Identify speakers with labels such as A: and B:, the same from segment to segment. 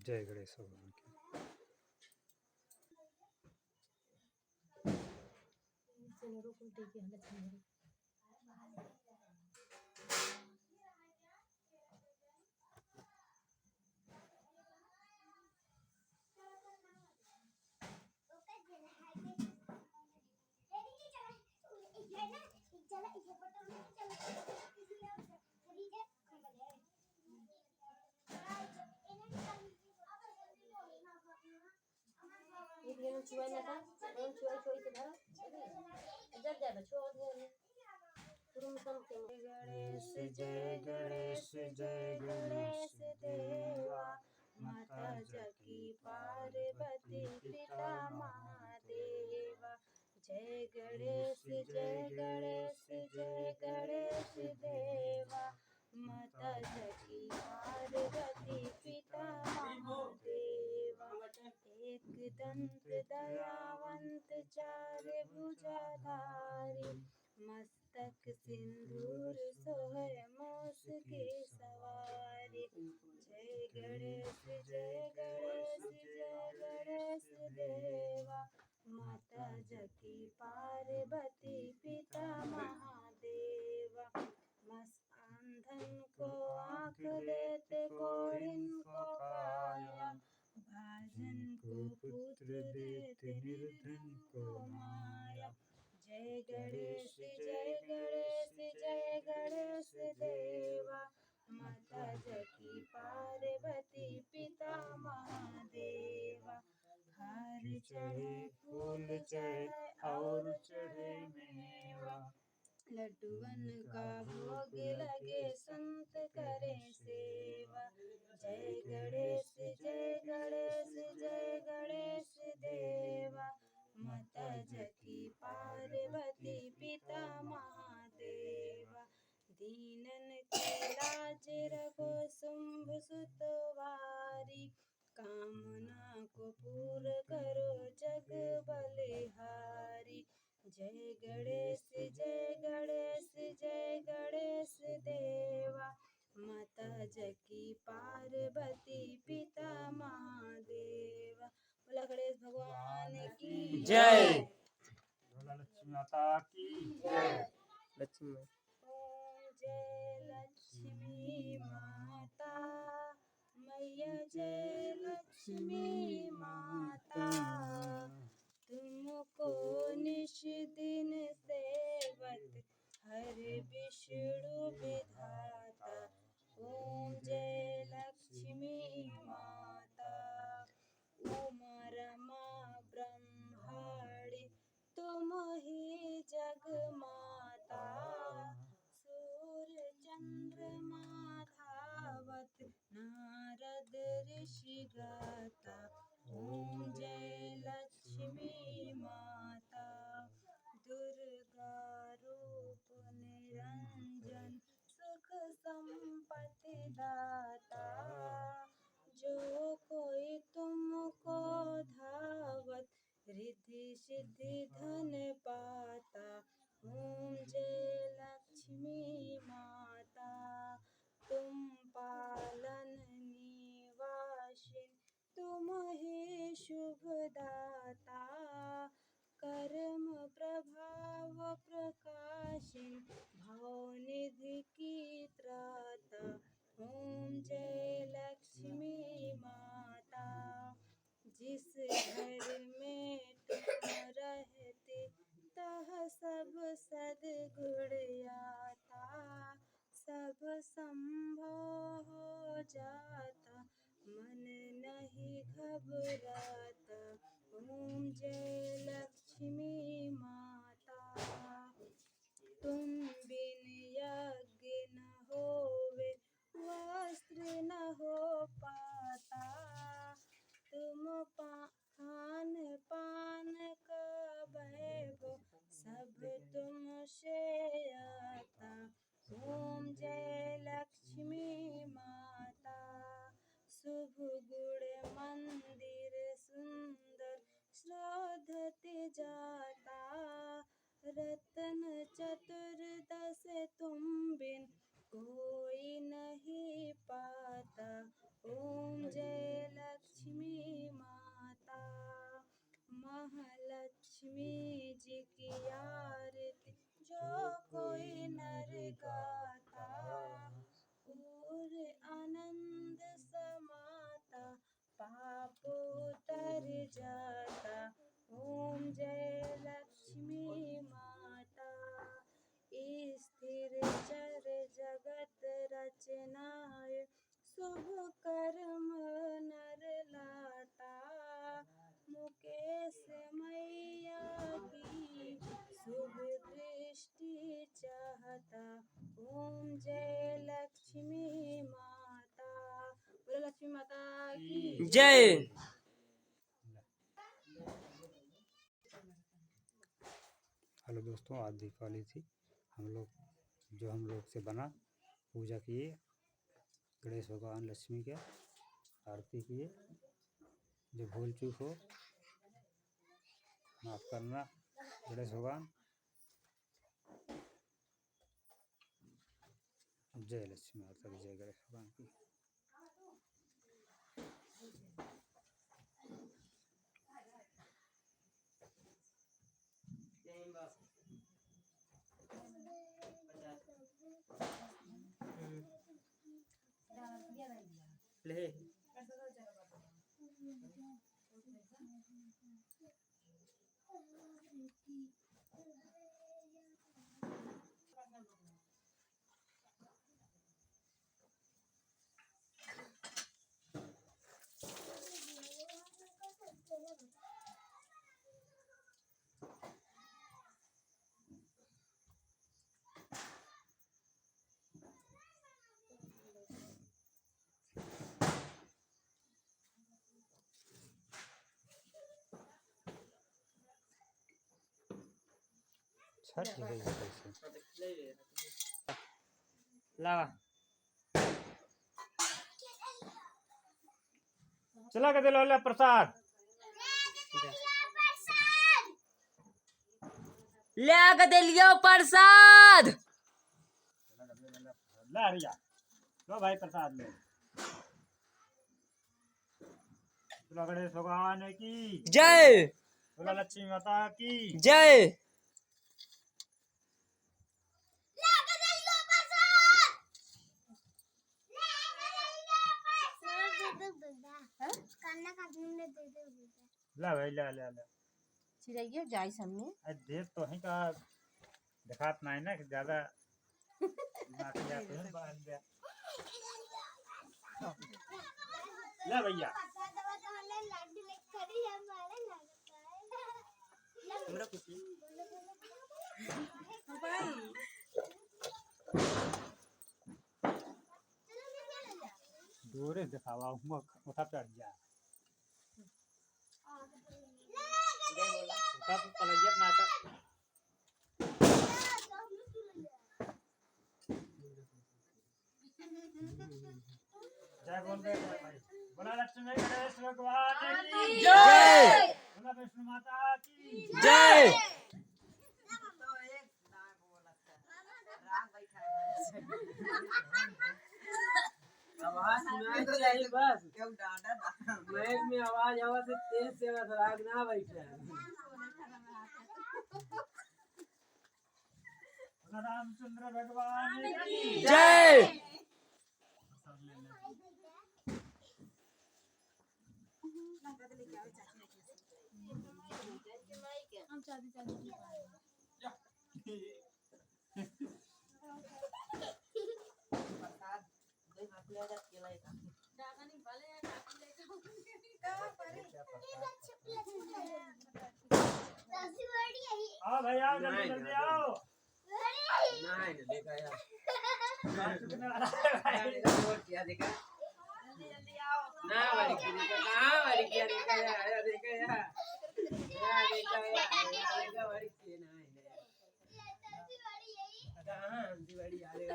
A: जय गणेश भगवान की।
B: गणेश जय गणेश जय गणेश देवा, माता जकी पार्वती पिता महादेवा। जय गणेश जय गणेश जय गणेश देवा, माता जकी पार्वती पिता महादेवा। एक दंत दयावंत चार भुजाधारी, मस्तक सिंदूर सोहे मूस की सवारी। जय गणेश जय गणेश जय गणेश देवा, माता जकी पार्वती पिता महादेवा। मस अंधन को आँख देते कोढ़िन को काया, भाजन को पुत्र देते निर्धन को माया। जय गणेश जय गणेश जय गणेश देवा, माता जकी पार्वती पिता महादेवा। हार चढ़े फूल चढ़े और चढ़े मेवा, लड्डूवन का भोग लगे संत करे सेवा। जय गणेश जय गणेश जय गणेश देवा, माता जकी पार्वती पिता महादेवा। दीनन की लाज रखो शुंभ सुतवारी, कामना को पूर्ण करो जग बलिहारी। जय गणेश जय गणेश जय गणेश देवा, माता जकी पार्वती पिता महादेवा। बोला गणेश भगवान की
A: जय। बोला लक्ष्मी माता की जय। लक्ष्मी
B: ओम जय लक्ष्मी माता, मैया जय लक्ष्मी माता। तुमको निश दिन सेवत हर विष्णु विधाता। ओम जय लक्ष्मी माता। उमा रमा ब्रह्मांड तुम ही जग माता, सूर्य चंद्रमा धावत नारद ऋषि गाता। ओम जय लक्ष्मी माता। दुर्गा रूप निरंजन सुख संपत्ति दाता, जो कोई तुमको धावत रिद्धि सिद्धि धन पाता। ओम जय लक्ष्मी माता। तुम पालन निवासिन तुम ही शुभदाता, कर्म प्रभाव प्रकाशिन भवनिधि की त्राता। ओम जय लक्ष्मी माता। जिस घर में तुम रहते तह सब सद्गुण आता, सब संभव हो जाता मन नहीं घबराता। ओम जय लक्ष्मी माता। तुम बिन यज्ञ न होवे वस्त्र न हो पाता, तुम खान पान का वैभव सब तुमसे आता। ओम जय लक्ष्मी माता। शुभ गुण मंदिर सुंदर शोधते जाता, रत्न चतुर्दश उतर जाता। ओम जय लक्ष्मी माता। स्थिर चर जगत रचनाय शुभ कर्म नर लाता। मुकेश मैया की शुभ दृष्टि चाहता। ओम जय लक्ष्मी माता। बोलो लक्ष्मी माता की
C: जय।
A: हेलो दोस्तों, आज दीपावली थी। हम लोग से बना पूजा किए, गणेश भगवान लक्ष्मी के आरती किए। जो भूल चूक हो माफ़ करना गणेश भगवान। जय लक्ष्मी माता की, जय गणेश भगवान की।
C: ले
A: छठ हो गई है कैसे?
C: लावा
A: चला के दिलो ले प्रसाद।
C: ले आके दे लियो प्रसाद।
A: ला रिया, लो भाई प्रसाद ले। बोलो गणेश भगवान की
C: जय।
A: बोलो लक्ष्मी माता की
C: जय।
A: ला भाई ला ला ला।
B: चिड़ैया जाई सामने।
A: देर तो ही का दिखात नहीं ना कि ज्यादा नाटिया तो है बाहर गया। ला भैया दूर दिखावा उठा चढ़ गया। उठा तो पलैया नाटक जय बोल दे भाई। बोला लक्ष्मी गणेश भगवान की
C: जय।
A: बोला विष्णु माता की
C: जय। आवाज सुनाई तो रही बस। मैच में आवाज आवा से तेज से राग ना बैठे।
A: बोला रामचंद्र भगवान की
C: जय।
A: आओ भाई आओ, जल्दी जल्दी आओ।
C: नहीं देखा यार।
A: कितने वाला है भाई?
C: क्या देखा? ना वाली क्या देखा यार, देखा यार। यार देखा यार वाली क्या ना है। कहाँ दिवाली आ रही है?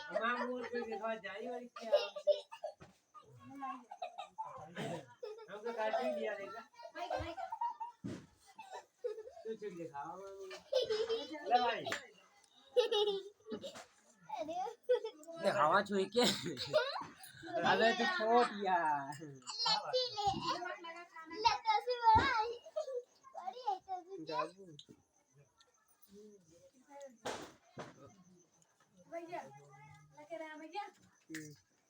C: हमारे मूड पे दिखा जाई वाली क्या? हमको काट दिया देखा। तो चुप दिखाओ।
A: ले भाई
C: हवा छुई के अबे तू छोड़ यार।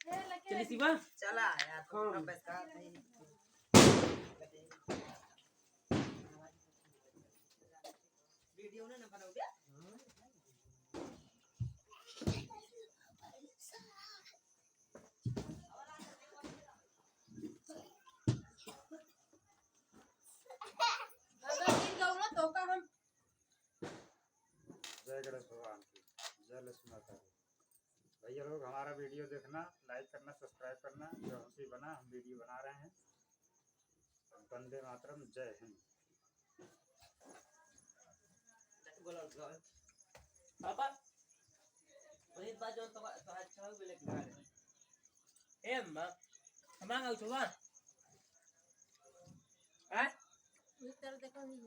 C: चली शिवा
D: चला यार थोड़ा बस का वीडियो ने ना बनाओगे
A: जय गणेश भगवान की जय लक्ष्मी माता की। भैया लोग हमारा वीडियो देखना, लाइक करना, सब्सक्राइब करना। जो हमसे बना हम वीडियो बना रहे हैं। वंदे मातरम, जय हिंद।
C: पापा वही बात जो तो अच्छा हो बोले कि ए अम्मा हमारा गाँव छुआ हैं
B: भीतर देखो नहीं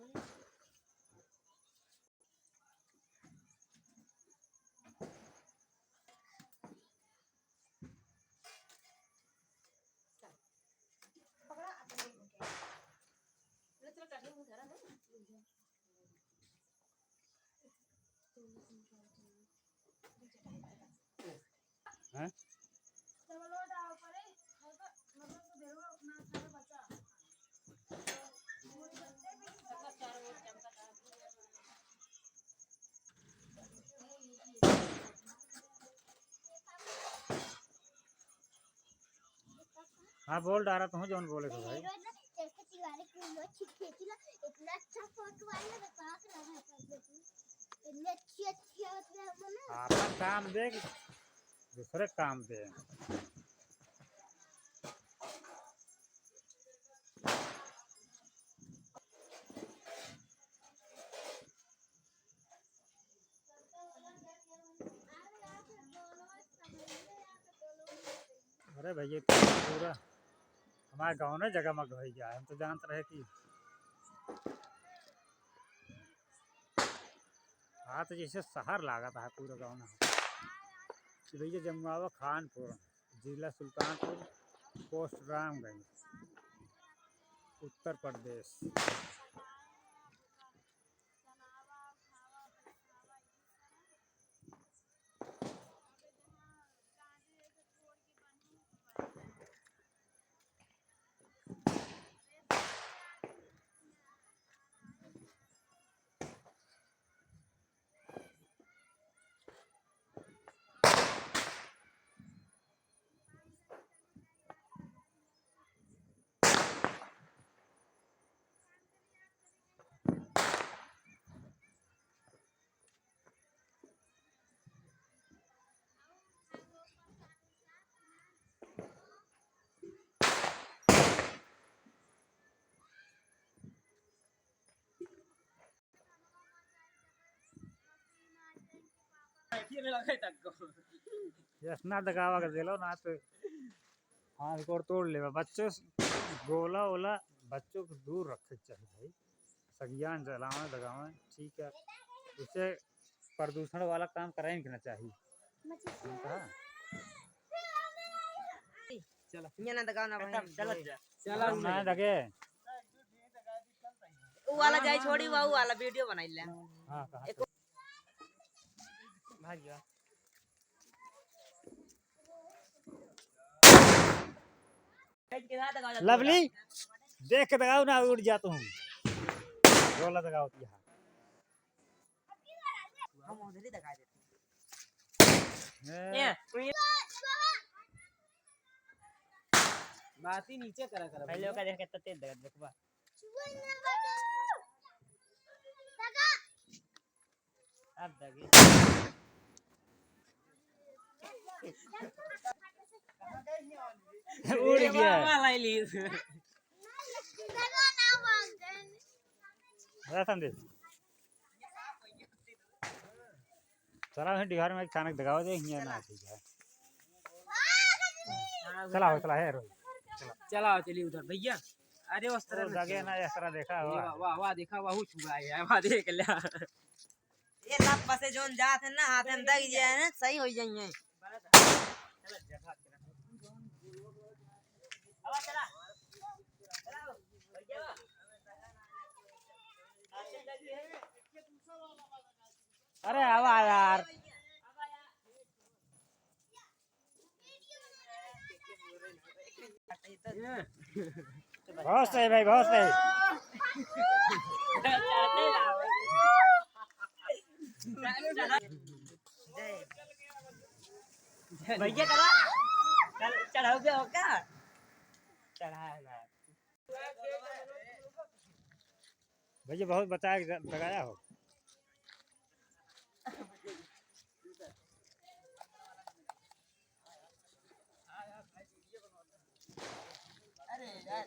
B: पकड़ा अपने ले चलो काटने मुझे जरा ना
A: हैं
B: चलो डाल परे मतलब तो देखो अपना सारा बचा चक्का चार वो चमका था
A: हाँ बोल डाला तो हूँ जौन बोले तो भाई।
E: इतना अच्छा फोटो आया तो कहाँ से लगा था इतनी अच्छी अच्छी होती है मम्मा
A: आपका काम दे कि दूसरे काम दे। अरे भैया तो पूरा हमारे गांव में जगमग हो गया है। हम तो जानते रहे कि हाँ तो जैसे शहर लागा था पूरा गाँव में कि भैया जमुआवा खानपुर, जिला सुल्तानपुर, पोस्ट रामगंज, उत्तर प्रदेश।
C: फिर लगे तक को
A: इतना दगावा कर दिलो ना तो हाथ को तोड़ ले। बच्चों गोला ओला बच्चों को दूर रखे चाहिए भाई। सगियान जलावे दगावे ठीक है, उससे प्रदूषण वाला काम कराएं कि ना चाहिए।
C: चलो
D: ये ना दगा ना भाई
C: चलो चलो
A: ना दगे।
D: वो वाला जाई छोड़ी वो वाला वीडियो बनाई ले।
A: हाँ कहाँ
C: भाग गया
A: लवली देख के दगाओ ना उड़ जाता हूँ। गोला दगाओ यहाँ
D: हम उधर ही दगा देते
C: ये बात ही नीचे करा करा पहले का देख के तेल दगा देखबा अब दगे
A: उड़ गया
C: वाला ली
A: संदेश चला है बिहार में अचानक दगाओ दे हिया ना ठीक है। चला हो चला है रोज
C: चला चलिए उधर भैया। अरे उस तरह
A: दगे ना इस तरह देखा हुआ
C: वाह वाह देखा वाह छुआ है वाह देख लिया
D: ये लाभ बसे जोन जात है ना हाथ में दग जाए ना सही हो जाइए।
A: अरे आवा यार बहुत सही भाई, बहुत सही।
D: भैया करा चढ़ाओ पे हो क्या चढ़ाया
A: भैया बहुत बचा के लगाया हो।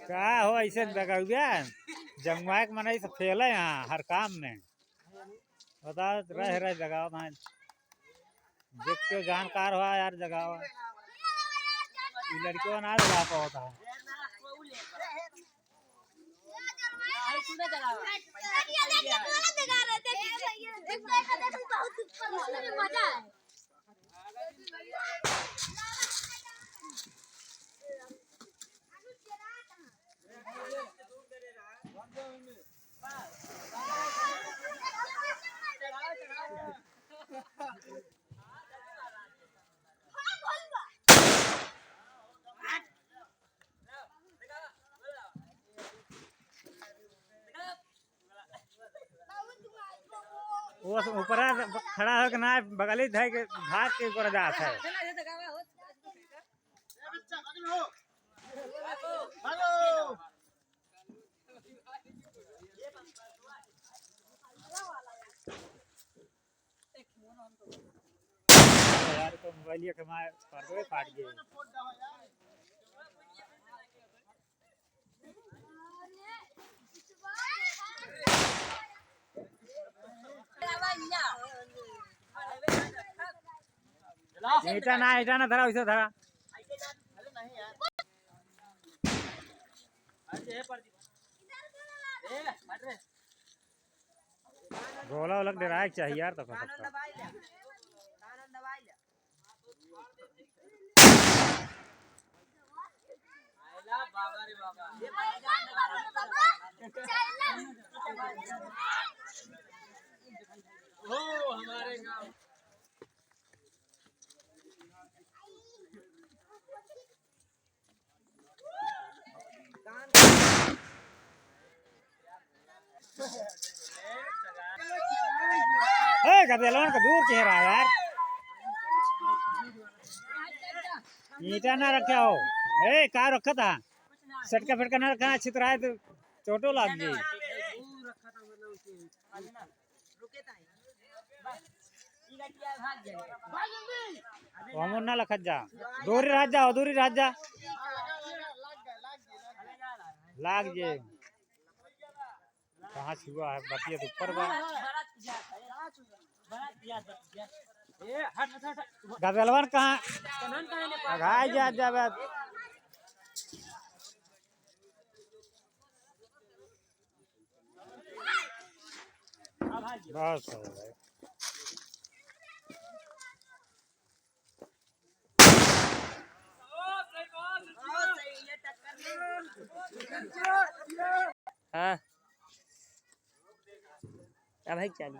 A: क्या हो ऐसे दगड़िया जंगवा के मना सब फेल है यहाँ हर काम में। बता रह रह जगाओ ना देख के जानकार हुआ यार जगाओ। लड़कियों ना जगा पाता है।
E: मजा है।
A: वो ऊपर खड़ा हो के ना बगली धा के भाग के ऊपर जाता है। यार तो मोबाइल के मार पर फाट गए। ईटा ना धरा वैसे धरा। गोला अलग डराया चाहिए यार तो
C: हमारे गाँव
A: गदेलवन का दूर चेहरा यार। ईटा ना रखा हो का रखा था सटका फटका ना रखा छितराए तो चोटो लग गई। हमन ना लखत जा दूरी रह जा दूरी रह जा लाग जे कहाँ छुआ है बतिया तो ऊपर बा। गदलवन कहाँ घाय जा जावे बस हो गए।
D: हाँ अब भाई चल